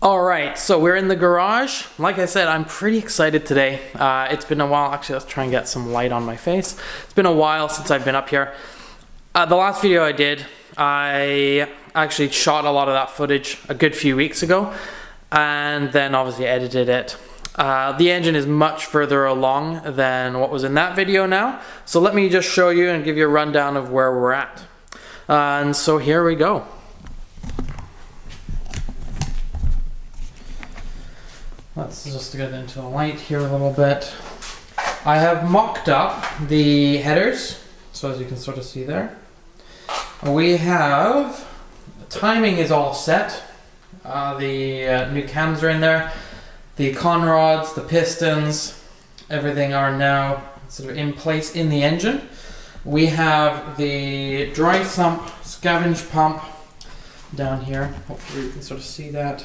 Alright, so we're in the garage. Like I said, I'm pretty excited today. It's been a while. Actually, let's try and get some light on my face. It's been a while since I've been up here. The last video I did, I actually shot a lot of that footage a good few weeks ago, and then obviously edited it. The engine is much further along than what was in that video now. So let me just show you and give you a rundown of where we're at. And so here we go. Let's just get into the light here a little bit. I have mocked up the headers, so as you can sort of see there. We have, the timing is all set. The new cams are in there. The conrods, the pistons, everything are now sort of in place in the engine. We have the dry sump scavenge pump down here. Hopefully you can sort of see that.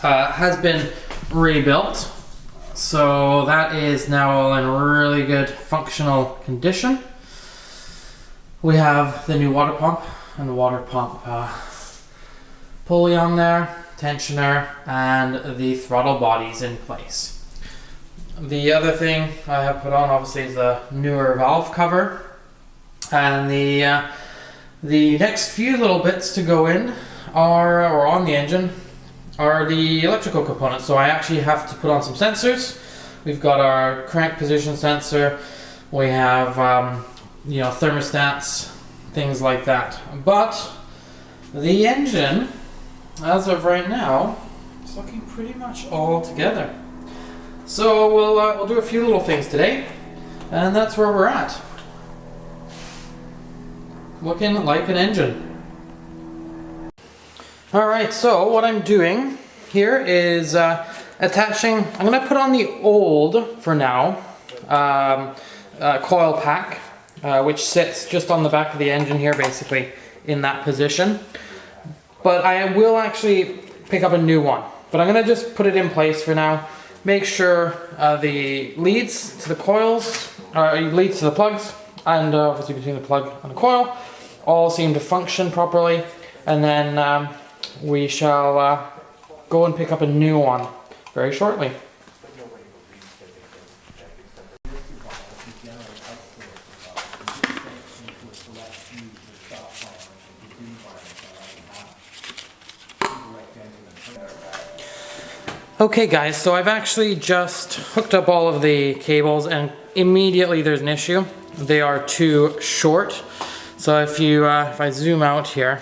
Has been rebuilt, so that is now all in really good functional condition. We have the new water pump and the water pump pulley on there, tensioner, and the throttle bodies in place. The other thing I have put on obviously is the newer valve cover, and the next few little bits to go in are, or on the engine, are the electrical components. So I actually have to put on some sensors. We've got our crank position sensor, we have thermostats, things like that. But the engine, as of right now, is looking pretty much all together. So we'll do a few little things today, and that's where we're at. Looking like an engine. Alright, so what I'm doing here is attaching, I'm going to put on the old, for now, coil pack, which sits just on the back of the engine here, basically, in that position. But I will actually pick up a new one. But I'm going to just put it in place for now, make sure the leads to the coils, leads to the plugs, and obviously between the plug and the coil, all seem to function properly, and then we shall go and pick up a new one very shortly. Okay guys, so I've actually just hooked up all of the cables, and immediately there's an issue. They are too short. So if I zoom out here,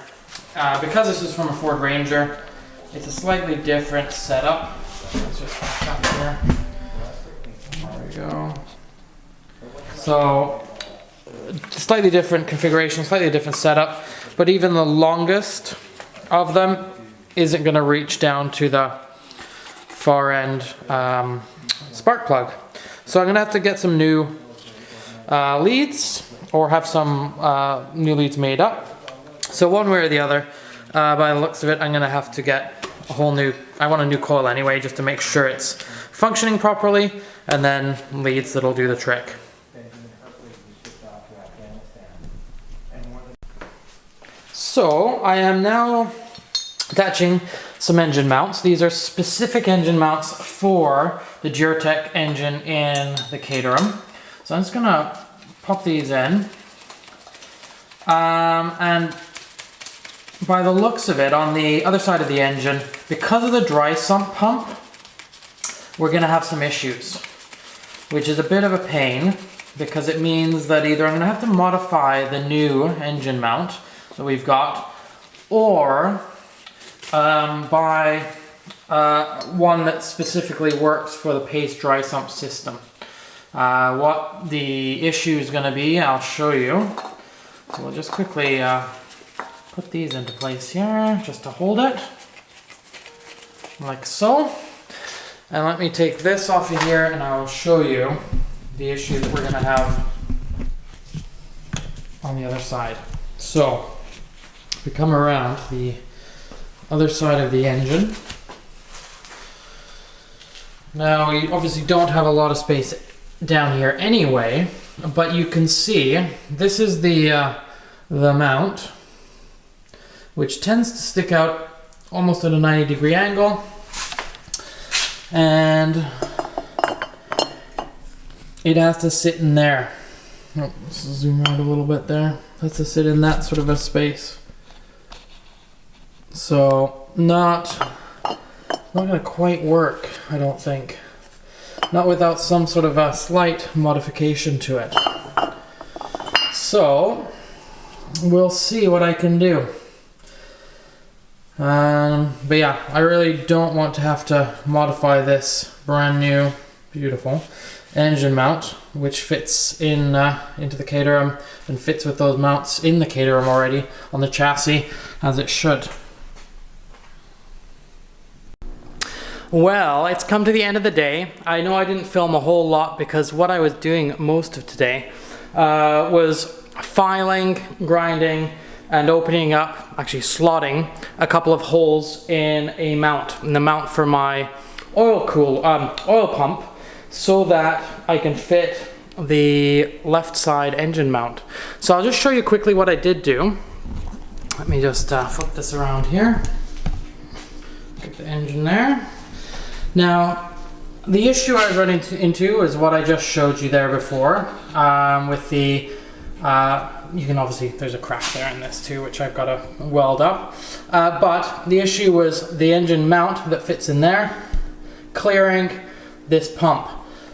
because this is from a Ford Ranger, it's a slightly different setup. Let's just back up here. There we go. So, slightly different configuration, slightly different setup, but even the longest of them isn't going to reach down to the far end spark plug. So I'm going to have to get some new leads, or have some new leads made up. So one way or the other, by the looks of it, I'm going to have to get a whole new, I want a new coil anyway, just to make sure it's functioning properly, and then leads that'll do the trick. So I am now attaching some engine mounts. These are specific engine mounts for the Duratec engine in the Caterham. So I'm just going to pop these in. And by the looks of it, on the other side of the engine, because of the dry sump pump, we're going to have some issues, which is a bit of a pain, because it means that either I'm going to have to modify the new engine mount that we've got, or buy one that specifically works for the paste dry sump system. What the issue is going to be, I'll show you. So we'll just quickly put these into place here, just to hold it, like so. And let me take this off of here, and I'll show you the issue that we're going to have on the other side. So, if we come around to the other side of the engine, now we obviously don't have a lot of space down here anyway, but you can see this is the mount, which tends to stick out almost at a 90-degree angle. And it has to sit in there. Oh, let's zoom out a little bit there. It has to sit in that sort of a space. So not gonna quite work, I don't think. Not without some sort of a slight modification to it. So we'll see what I can do. But yeah, I really don't want to have to modify this brand new, beautiful engine mount, which fits in into the Caterham and fits with those mounts in the Caterham already on the chassis, as it should. Well, it's come to the end of the day. I know I didn't film a whole lot because what I was doing most of today was filing, grinding, and opening up, actually slotting a couple of holes in a mount, in the mount for my oil pump, so that I can fit the left side engine mount. So I'll just show you quickly what I did do. Let me just flip this around here. Get the engine there. Now, the issue I was running into is what I just showed you there before, with the you can obviously, there's a crack there in this too, which I've got to weld up. But the issue was the engine mount that fits in there, clearing this pump.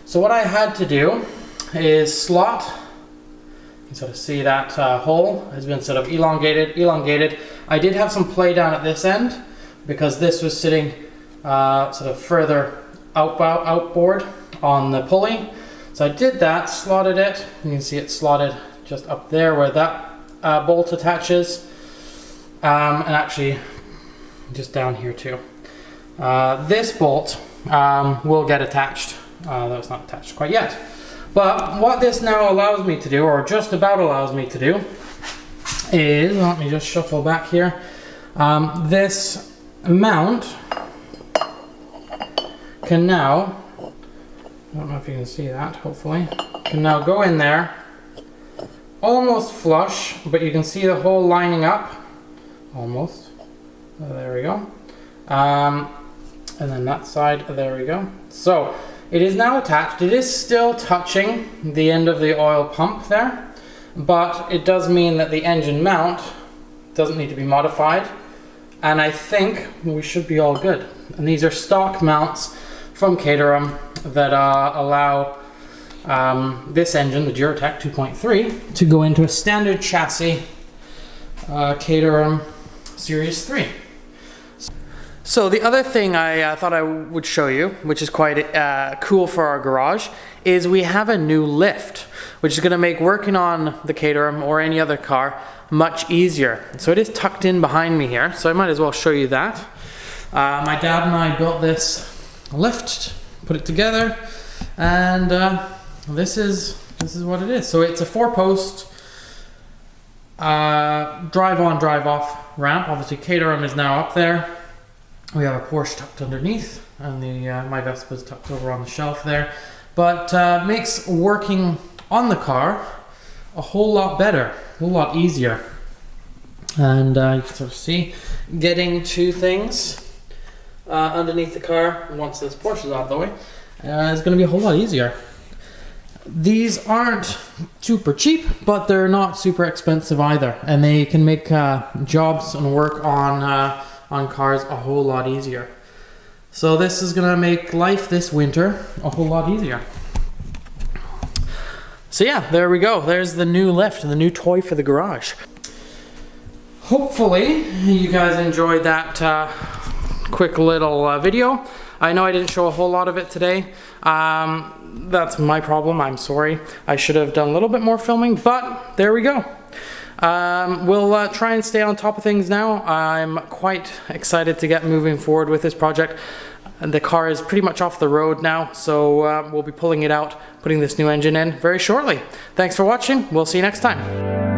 So what I had to do is slot, you can sort of see that hole has been sort of elongated. I did have some play down at this end because this was sitting sort of further outboard on the pulley. So I did that, slotted it. You can see it slotted just up there where that bolt attaches, and actually just down here too. This bolt will get attached, though it's not attached quite yet. But what this now allows me to do, or just about allows me to do, is, let me just shuffle back here, this mount can now, I don't know if you can see that, hopefully, can now go in there almost flush, but you can see the hole lining up almost. There we go. And then that side, there we go. So it is now attached. It is still touching the end of the oil pump there, but it does mean that the engine mount doesn't need to be modified, and I think we should be all good. And these are stock mounts from Caterham that allow this engine, the Duratec 2.3, to go into a standard chassis Caterham Series 3. So the other thing I thought I would show you, which is quite cool for our garage, is we have a new lift, which is going to make working on the Caterham or any other car much easier. So it is tucked in behind me here, so I might as well show you that. My dad and I built this lift, put it together, and this is what it is. So it's a 4-post drive on, drive off ramp. Obviously Caterham is now up there. We have a Porsche tucked underneath, and my Vespa's tucked over on the shelf there. But makes working on the car a whole lot better, a whole lot easier. And you can sort of see getting to things underneath the car once this Porsche is out of the way is going to be a whole lot easier. These aren't super cheap, but they're not super expensive either, and they can make jobs and work on cars a whole lot easier. So this is going to make life this winter a whole lot easier. So yeah, there we go. There's the new lift, the new toy for the garage. Hopefully you guys enjoyed that quick little video. I know I didn't show a whole lot of it today. That's my problem, I'm sorry. I should have done a little bit more filming, but there we go. We'll try and stay on top of things now. I'm quite excited to get moving forward with this project. The car is pretty much off the road now, so we'll be pulling it out, putting this new engine in very shortly. Thanks for watching. We'll see you next time.